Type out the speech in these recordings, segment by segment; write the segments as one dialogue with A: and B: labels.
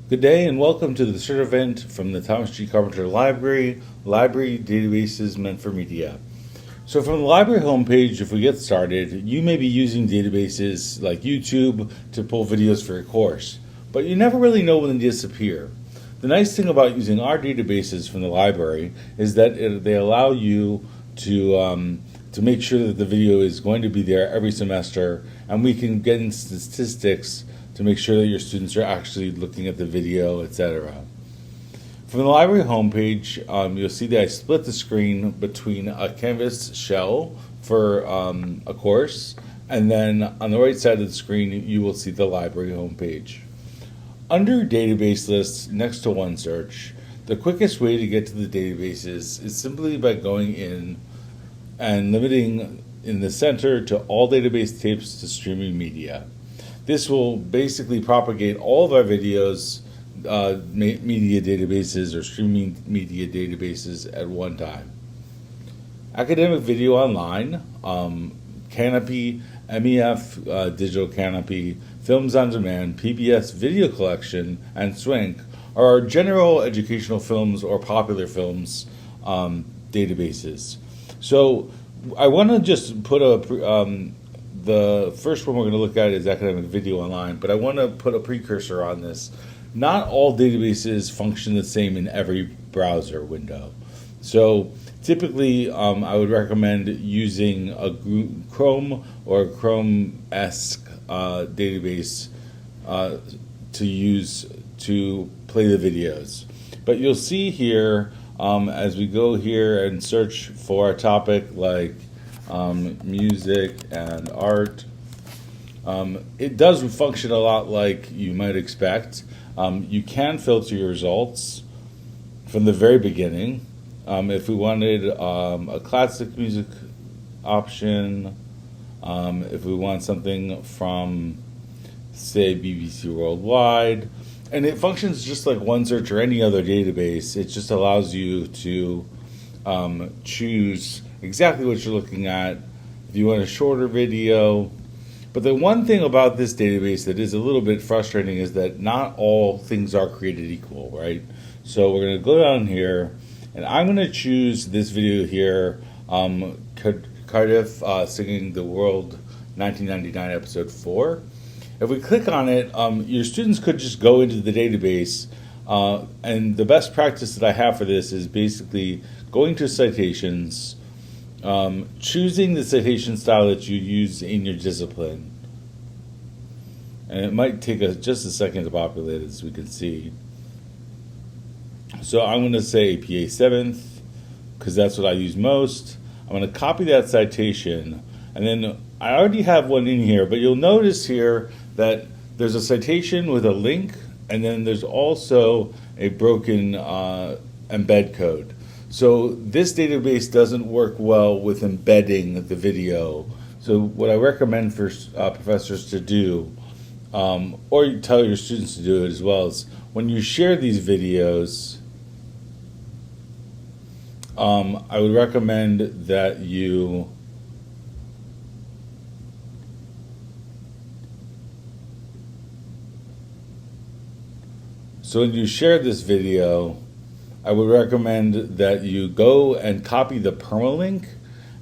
A: Good day and welcome to the third event from the Thomas G. Carpenter Library Databases Meant for Media. So from the library homepage, if we get started, you may be using databases like YouTube to pull videos for your course, but you never really know when they disappear. The nice thing about using our databases from the library is that they allow you to make sure that the video is going to be there every semester, and we can get in statistics to make sure that your students are actually looking at the video, etc. From the library homepage, you'll see that I split the screen between a Canvas shell for a course, and then on the right side of the screen, you will see the library homepage. Under database lists next to OneSearch, the quickest way to get to the databases is simply by going in and limiting in the center to all database tapes to streaming media. This will basically propagate all of our videos, media databases or streaming media databases at one time. Academic Video Online, Kanopy, MEF, Digital Kanopy, Films on Demand, PBS Video Collection, and SWANK are our general educational films or popular films databases. So I want to just put the first one we're going to look at is Academic Video Online, but I want to put a precursor on this. Not all databases function the same in every browser window. So typically, I would recommend using a Chrome or a Chrome-esque database to use to play the videos. But you'll see here, as we go here and search for a topic like music and art, it does function a lot like you might expect. You can filter your results from the very beginning. If we wanted a classic music option, if we want something from, say, BBC Worldwide, and it functions just like OneSearch or any other database. It just allows you to choose exactly what you're looking at. If you want a shorter video. But the one thing about this database that is a little bit frustrating is that not all things are created equal, right? So we're going to go down here, and I'm going to choose this video here, Cardiff singing the World 1999 episode 4. If we click on it, your students could just go into the database, and the best practice that I have for this is basically going to citations, choosing the citation style that you use in your discipline. And it might take just a second to populate, as we can see. So I'm going to say APA 7th, because that's what I use most. I'm going to copy that citation, and then I already have one in here, but you'll notice here that there's a citation with a link, and then there's also a broken embed code. So this database doesn't work well with embedding the video. So what I recommend for professors to do, or you tell your students to do it as well, is when you share these videos, I would recommend that you when you share this video, I would recommend that you go and copy the permalink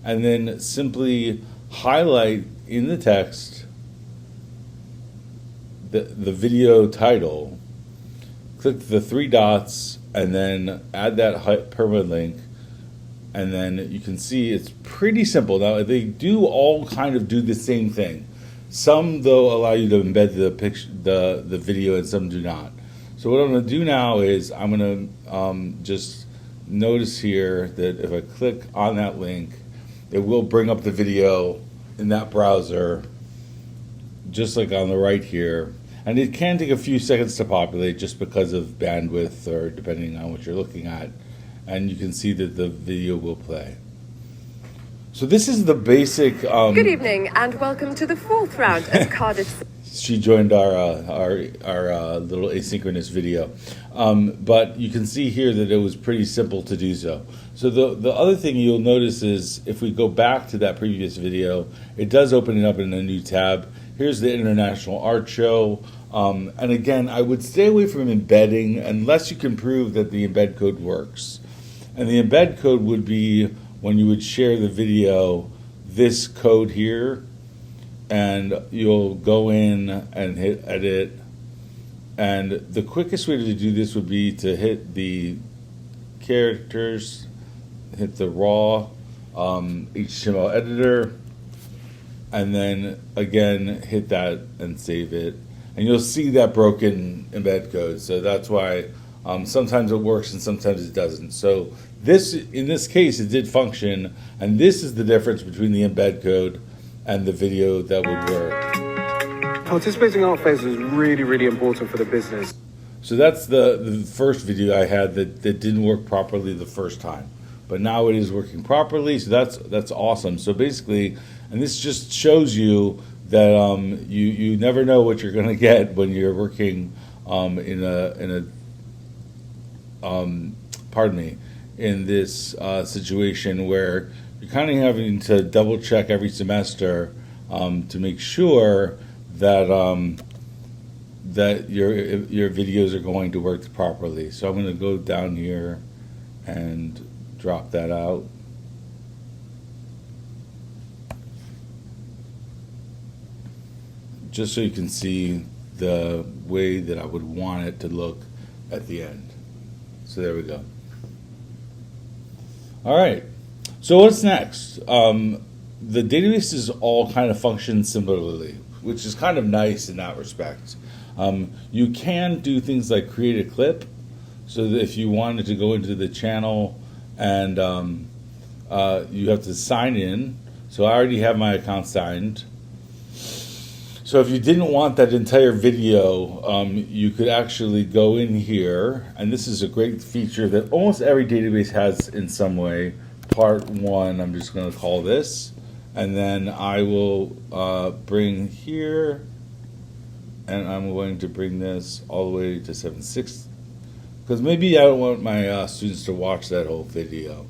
A: and then simply highlight in the text the video title, click the three dots, and then add that permalink, and then you can see it's pretty simple. Now, they do all kind of do the same thing. Some, though, allow you to embed the video, and some do not. So what I'm going to do now is I'm going to just notice here that if I click on that link, it will bring up the video in that browser, just like on the right here. And it can take a few seconds to populate just because of bandwidth or depending on what you're looking at. And you can see that the video will play. So this is the basic...
B: Good evening and welcome to the fourth round as Cardiff...
A: She joined our little asynchronous video. But you can see here that it was pretty simple to do so. So the other thing you'll notice is if we go back to that previous video, it does open it up in a new tab. Here's the International Art Show. And again, I would stay away from embedding unless you can prove that the embed code works. And the embed code would be when you would share the video, this code here, and you'll go in and hit edit. And the quickest way to do this would be to hit the characters, hit the raw HTML editor, and then again hit that and save it. And you'll see that broken embed code. So that's why sometimes it works and sometimes it doesn't. So in this case, it did function, and this is the difference between the embed code and the video that would work.
C: Participating art fairs is really, really important for the business.
A: So that's the first video I had that didn't work properly the first time. But now it is working properly, so that's awesome. So basically, and this just shows you that you never know what you're going to get when you're working in this situation where you're kind of having to double check every semester to make sure that that your videos are going to work properly. So I'm going to go down here and drop that out. Just so you can see the way that I would want it to look at the end. So there we go. All right. So what's next? The databases all kind of function similarly, which is kind of nice in that respect. You can do things like create a clip, so that if you wanted to go into the channel and you have to sign in. So I already have my account signed. So if you didn't want that entire video, you could actually go in here, and this is a great feature that almost every database has in some way. Part 1, I'm just going to call this, and then I will bring here, and I'm going to bring this all the way to 7.6, because maybe I don't want my students to watch that whole video.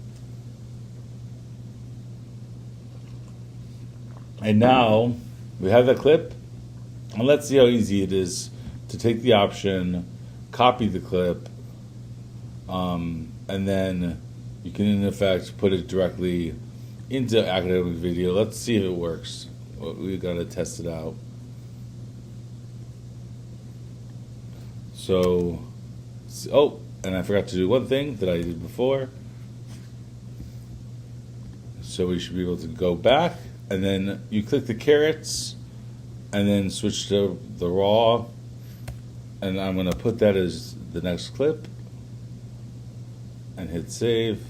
A: And now we have the clip. And let's see how easy it is to take the option, copy the clip, and then you can in effect put it directly into academic video. Let's see if it works. We've got to test it out. So, oh, and I forgot to do one thing that I did before. So we should be able to go back, and then you click the carrots, and then switch to the raw, and I'm going to put that as the next clip, and hit save.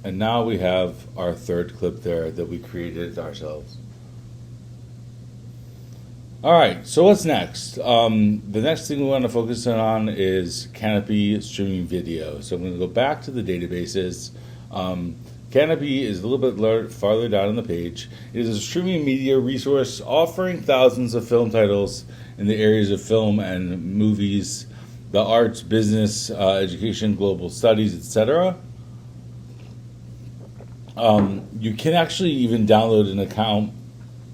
A: And now we have our third clip there that we created ourselves. All right, so what's next? The next thing we want to focus on is Kanopy streaming video. So I'm going to go back to the databases. Kanopy is a little bit farther down on the page. It is a streaming media resource offering thousands of film titles in the areas of film and movies, the arts, business, education, global studies, etc. You can actually even download an account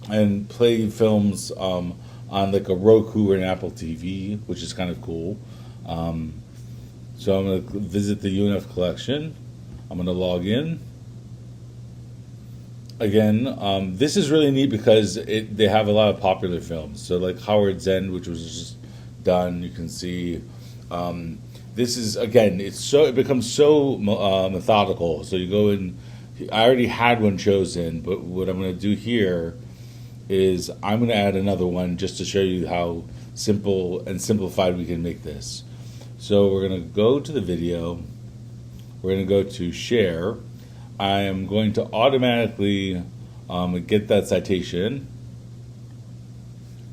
A: and play films on like a Roku or an Apple TV, which is kind of cool. So I'm going to visit the UNF collection. I'm going to log in. Again, this is really neat because they have a lot of popular films. So like Howard's End, which was just done, you can see. This is, again, it becomes so methodical. So you go in. I already had one chosen, but what I'm going to do here is I'm going to add another one just to show you how simple and simplified we can make this. So we're going to go to the video. We're going to go to share. I am going to automatically get that citation.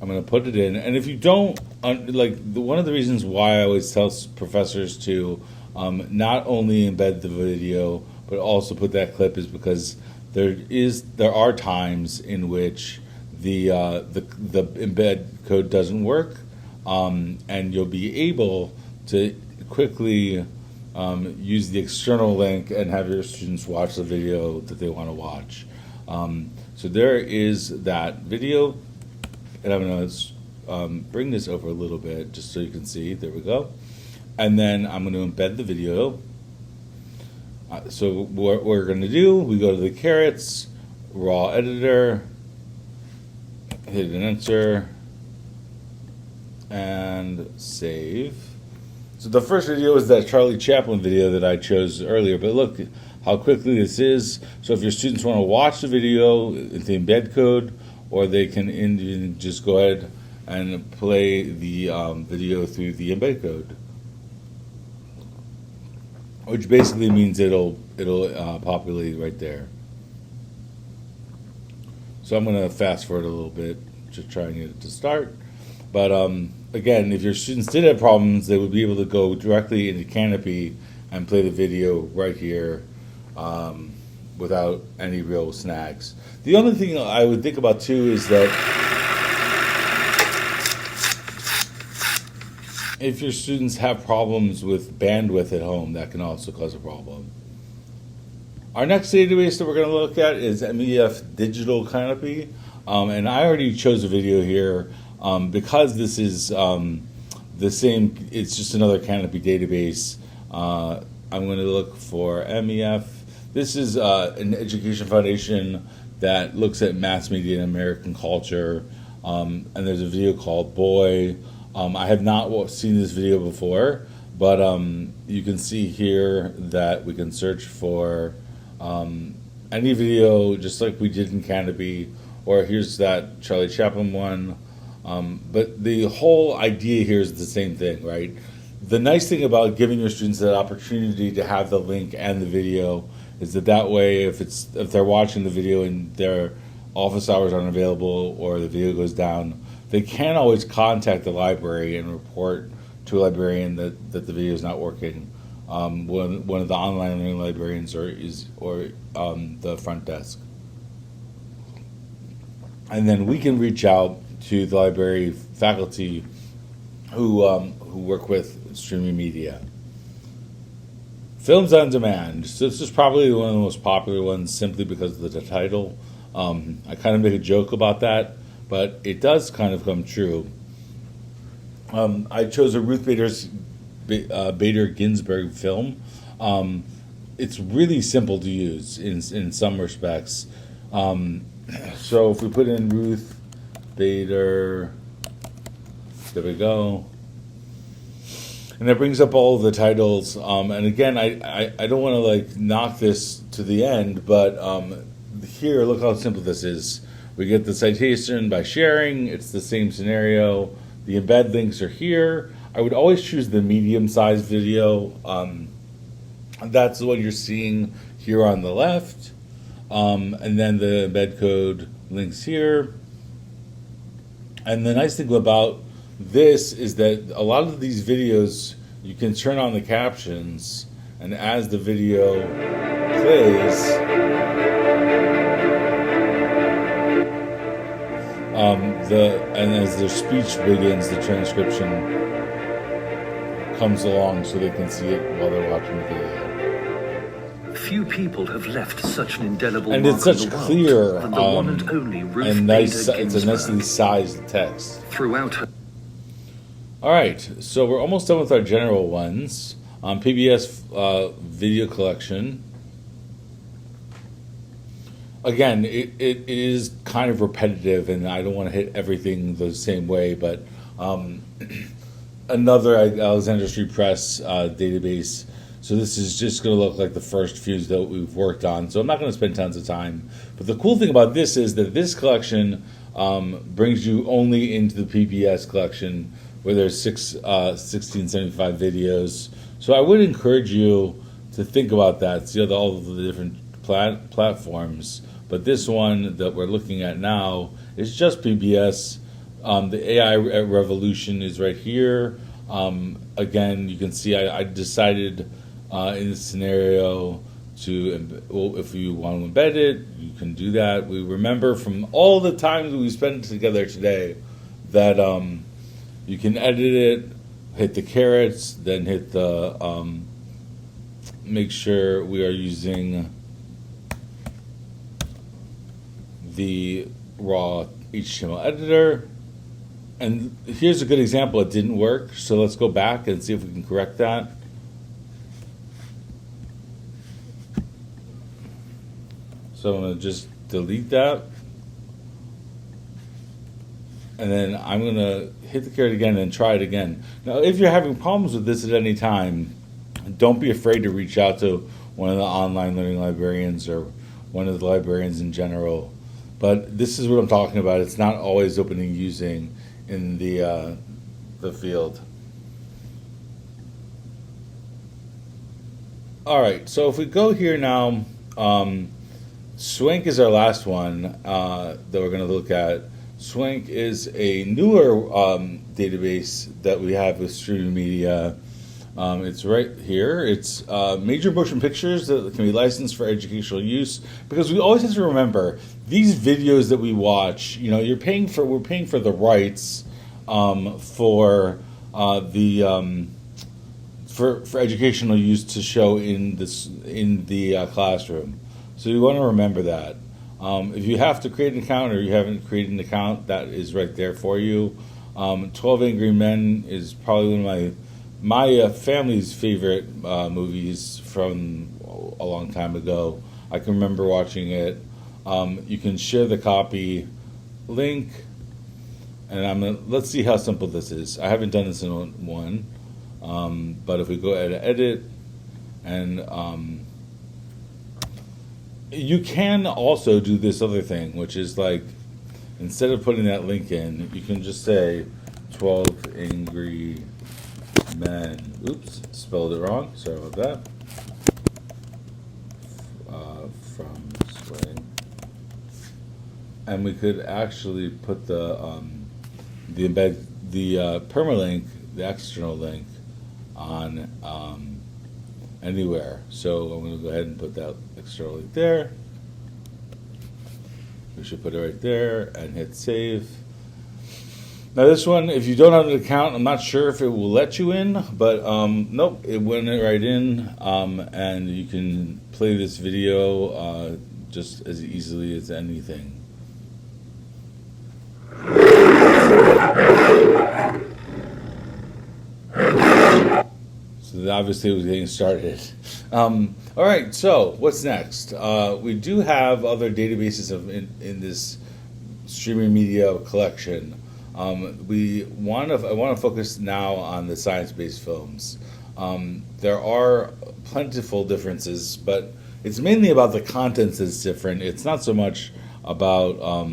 A: I'm going to put it in. And if you don't, one of the reasons why I always tell professors to not only embed the video, but also put that clip is because there are times in which the embed code doesn't work, and you'll be able to quickly use the external link and have your students watch the video that they want to watch. So there is that video, and I'm going to bring this over a little bit just so you can see. There we go. And then I'm going to embed the video. So what we're going to do, we go to the carrots, raw editor, hit an enter, and save. So the first video is that Charlie Chaplin video that I chose earlier, but look how quickly this is. So if your students want to watch the video in the embed code, or they can just go ahead and play the video through the embed code, which basically means it'll populate right there. So I'm going to fast forward a little bit to try and get it to start. But again, if your students did have problems, they would be able to go directly into Kanopy and play the video right here without any real snags. The only thing I would think about too is that if your students have problems with bandwidth at home, that can also cause a problem. Our next database that we're going to look at is MEF Digital Kanopy, and I already chose a video here because this is the same. It's just another Kanopy database. I'm going to look for MEF. This is an education foundation that looks at mass media and American culture, and there's a video called Boy. I have not seen this video before, but you can see here that we can search for any video just like we did in Kanopy, or here's that Charlie Chaplin one. But the whole idea here is the same thing, right? The nice thing about giving your students that opportunity to have the link and the video is that way if they're watching the video and their office hours aren't available or the video goes down, they can always contact the library and report to a librarian that the video is not working. One of the online learning librarians or the front desk. And then we can reach out to the library faculty who work with streaming media. Films on demand. So this is probably one of the most popular ones simply because of the title. I kind of make a joke about that, but it does kind of come true. I chose a Ruth Bader Ginsburg film. It's really simple to use in some respects. So if we put in Ruth Bader, there we go. And that brings up all of the titles. And again, I don't want to like knock this to the end, but here, look how simple this is. We get the citation by sharing. It's the same scenario. The embed links are here. I would always choose the medium-sized video. That's what you're seeing here on the left. And then the embed code links here. And the nice thing about this is that a lot of these videos, you can turn on the captions, and as the video plays, and as their speech begins, the transcription comes along so they can see it while they're watching the video.
D: Few people have left such an indelible
A: and
D: mark
A: it's such
D: on the world
A: clear
D: than the one and only Ruth
A: and
D: Bader
A: nice. It's a nicely sized text.
D: Throughout her.
A: All right, so we're almost done with our general ones. PBS video collection. Again, it is kind of repetitive, and I don't want to hit everything the same way, but another Alexander Street Press database. So this is just going to look like the first few that we've worked on. So I'm not going to spend tons of time. But the cool thing about this is that this collection brings you only into the PBS collection, where there's 1675 videos. So I would encourage you to think about that, see all of the different platforms. But this one that we're looking at now is just PBS. The AI revolution is right here. Again, you can see I decided in this scenario if you want to embed it, you can do that. We remember from all the times we spent together today that you can edit it, hit the carrots, then hit the make sure we are using the raw HTML editor. And here's a good example. It didn't work, so let's go back and see if we can correct that. So I'm going to just delete that. And then I'm going to hit the caret again and try it again. Now, if you're having problems with this at any time, don't be afraid to reach out to one of the online learning librarians or one of the librarians in general. But this is what I'm talking about. It's not always opening using in the field. All right, so if we go here now, SWANK is our last one that we're going to look at. SWANK is a newer database that we have with streaming media. It's right here. It's major motion pictures that can be licensed for educational use, because we always have to remember these videos that we watch. We're paying for the rights for educational use to show in the classroom. So you want to remember that. If you have to create an account or you haven't created an account, that is right there for you. 12 Angry Men is probably one of my family's favorite movies from a long time ago. I can remember watching it. You can share the copy link, and let's see how simple this is. I haven't done this in one, but if we go ahead and edit, and you can also do this other thing, which is like, instead of putting that link in, you can just say 12 Angry Men. Oops, spelled it wrong. Sorry about that. From SWANK. And we could actually put the permalink, the external link, on anywhere. So I'm going to go ahead and put that external link there. We should put it right there and hit save. Now this one, if you don't have an account, I'm not sure if it will let you in, but nope, it went right in, and you can play this video just as easily as anything. So obviously it was getting started. All right, so what's next? We do have other databases in this streaming media collection. I want to focus now on the science-based films. There are plentiful differences, but it's mainly about the content that's different. It's not so much about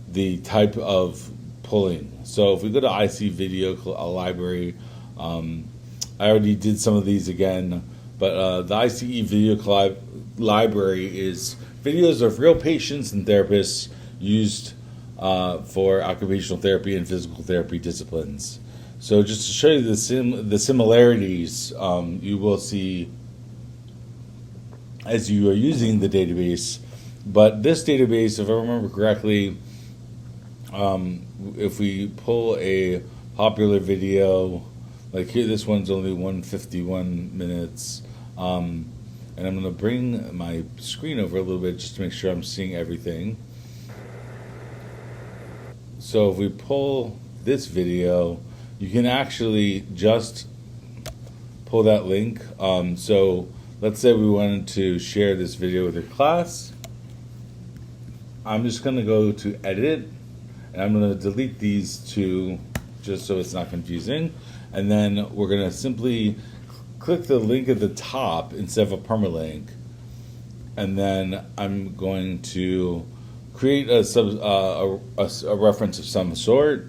A: the type of pulling. So if we go to IC Video Library, I already did some of these again, but the ICE Video Library is videos of real patients and therapists used for occupational therapy and physical therapy disciplines. So just to show you the similarities, you will see as you are using the database. But this database, if I remember correctly, if we pull a popular video, like here, this one's only 151 minutes, and I'm going to bring my screen over a little bit just to make sure I'm seeing everything. So if we pull this video, you can actually just pull that link. So let's say we wanted to share this video with your class. I'm just going to go to edit, and I'm going to delete these two just so it's not confusing. And then we're going to simply click the link at the top instead of a permalink. And then I'm going to create a reference of some sort,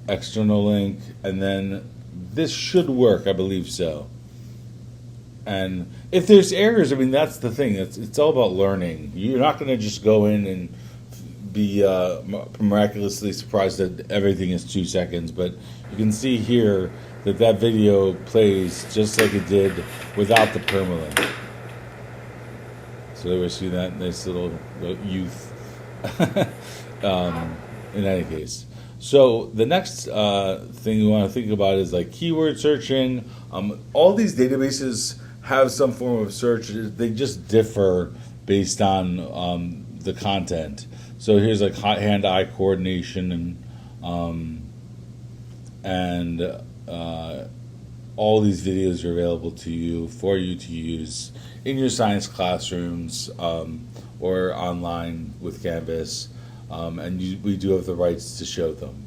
A: external link, and then this should work, I believe so. And if there's errors, I mean, that's the thing. It's all about learning. You're not going to just go in and be miraculously surprised that everything is 2 seconds. But you can see here that video plays just like it did without the permalink. So we see that nice little youth. In any case, so the next thing you want to think about is like keyword searching. All these databases have some form of search. They just differ based on the content. So here's like hand-eye coordination and all these videos are available to you for you to use in your science classrooms or online with Canvas, and we do have the rights to show them.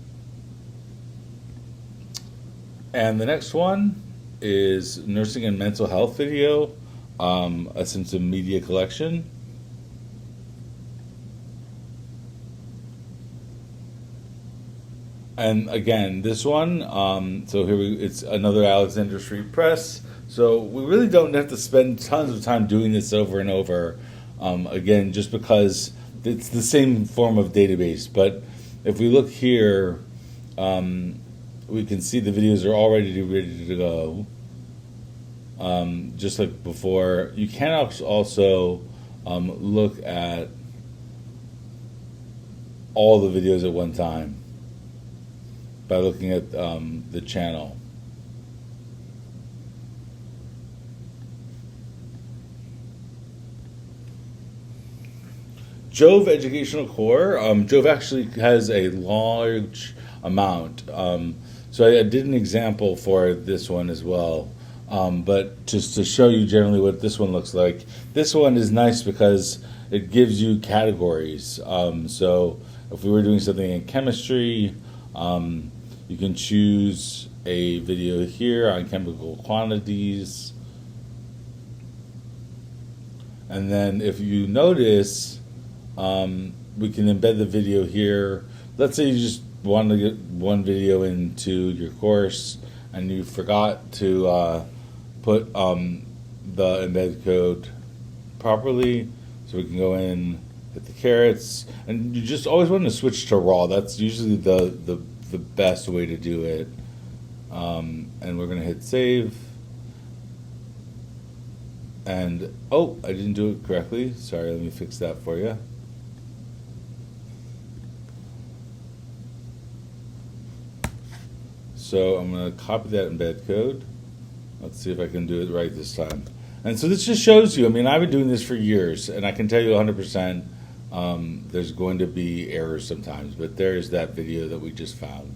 A: And the next one is nursing and mental health video, a symptom media collection. And again, this one, so here it's another Alexander Street Press. So we really don't have to spend tons of time doing this over and over. Again, just because it's the same form of database. But if we look here, we can see the videos are already ready to go. Just like before, you can also look at all the videos at one time by looking at the channel. JoVE Educational Core. JoVE actually has a large amount. So I did an example for this one as well. But just to show you generally what this one looks like, this one is nice because it gives you categories. So if we were doing something in chemistry, you can choose a video here on chemical quantities. And then if you notice, we can embed the video here. Let's say you just want to get one video into your course and you forgot to put the embed code properly. So we can go in, hit the carets, and you just always want to switch to raw. That's usually the best way to do it. And we're going to hit save. And, oh, I didn't do it correctly. Sorry, let me fix that for you. So I'm going to copy that embed code. Let's see if I can do it right this time. And so this just shows you, I mean, I've been doing this for years, and I can tell you 100% there's going to be errors sometimes, but there's that video that we just found.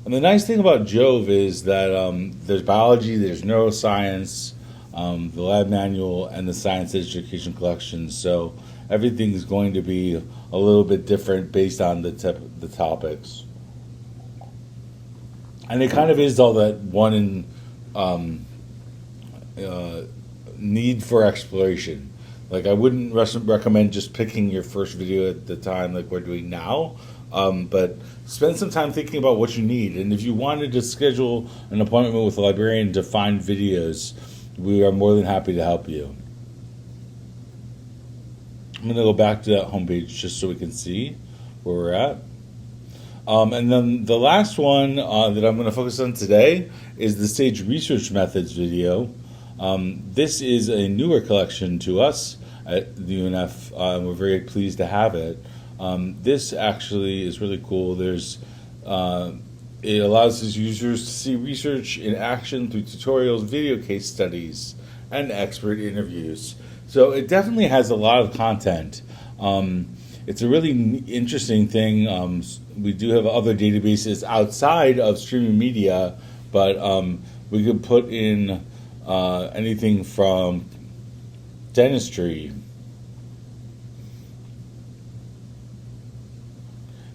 A: And the nice thing about JoVE is that there's biology, there's neuroscience, the lab manual, and the science education collection. So everything's going to be a little bit different based on the topics. And it kind of is all that one need for exploration. Like, I wouldn't recommend just picking your first video at the time like we're doing now, but spend some time thinking about what you need. And if you wanted to schedule an appointment with a librarian to find videos, we are more than happy to help you. I'm going to go back to that homepage just so we can see where we're at. And then the last one that I'm going to focus on today is the Sage Research Methods video. This is a newer collection to us at the UNF, and we're very pleased to have it. This actually is really cool. There's it allows its users to see research in action through tutorials, video case studies, and expert interviews. So it definitely has a lot of content. It's a really interesting thing. We do have other databases outside of streaming media, but we could put in anything from dentistry.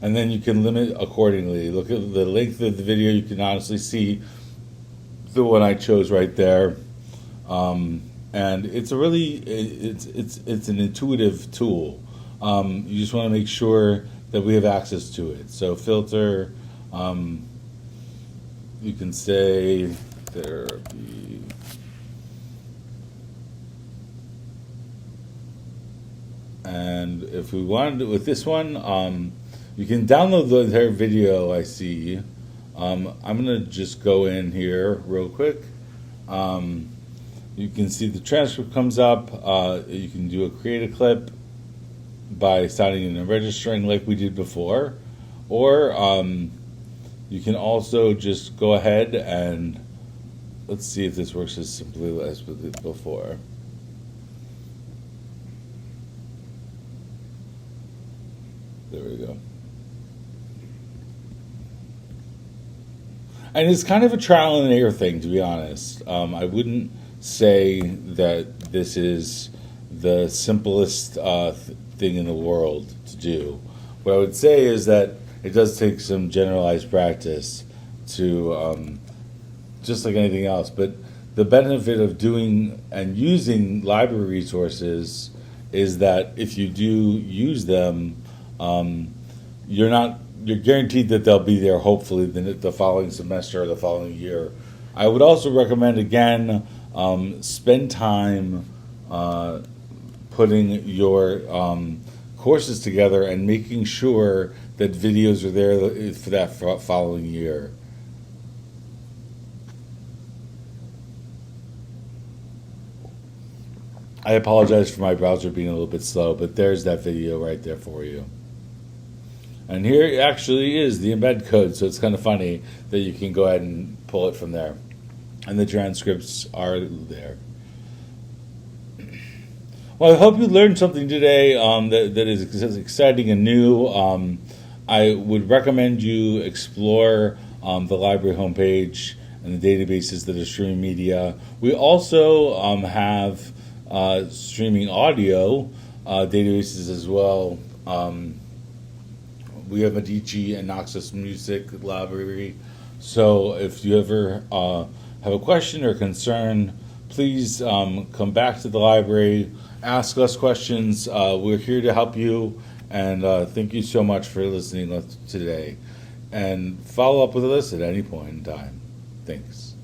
A: And then you can limit accordingly. Look at the length of the video. You can honestly see the one I chose right there. And it's a really, it's an intuitive tool. You just want to make sure that we have access to it. So filter, you can say therapy. And if we wanted to, with this one, you can download the entire video, I see. I'm going to just go in here real quick. You can see the transcript comes up. You can do a create a clip by signing in and registering like we did before. Or you can also just go ahead and, let's see if this works as simply as we did before. There we go. And it's kind of a trial and error thing, to be honest. I wouldn't say that this is the simplest thing in the world to do. What I would say is that it does take some generalized practice to, just like anything else. But the benefit of doing and using library resources is that if you do use them, you're guaranteed that they'll be there hopefully the following semester or the following year. I would also recommend, again, spend time putting your courses together and making sure that videos are there for that following year. I apologize for my browser being a little bit slow, but there's that video right there for you. And here actually is the embed code, so it's kind of funny that you can go ahead and pull it from there. And the transcripts are there. Well, I hope you learned something today that is exciting and new. I would recommend you explore the library homepage and the databases that are streaming media. We also have streaming audio databases as well. We have Medici and Noxus Music Library. So if you ever have a question or concern, please come back to the library, ask us questions. We're here to help you, and thank you so much for listening today. And follow up with us at any point in time. Thanks.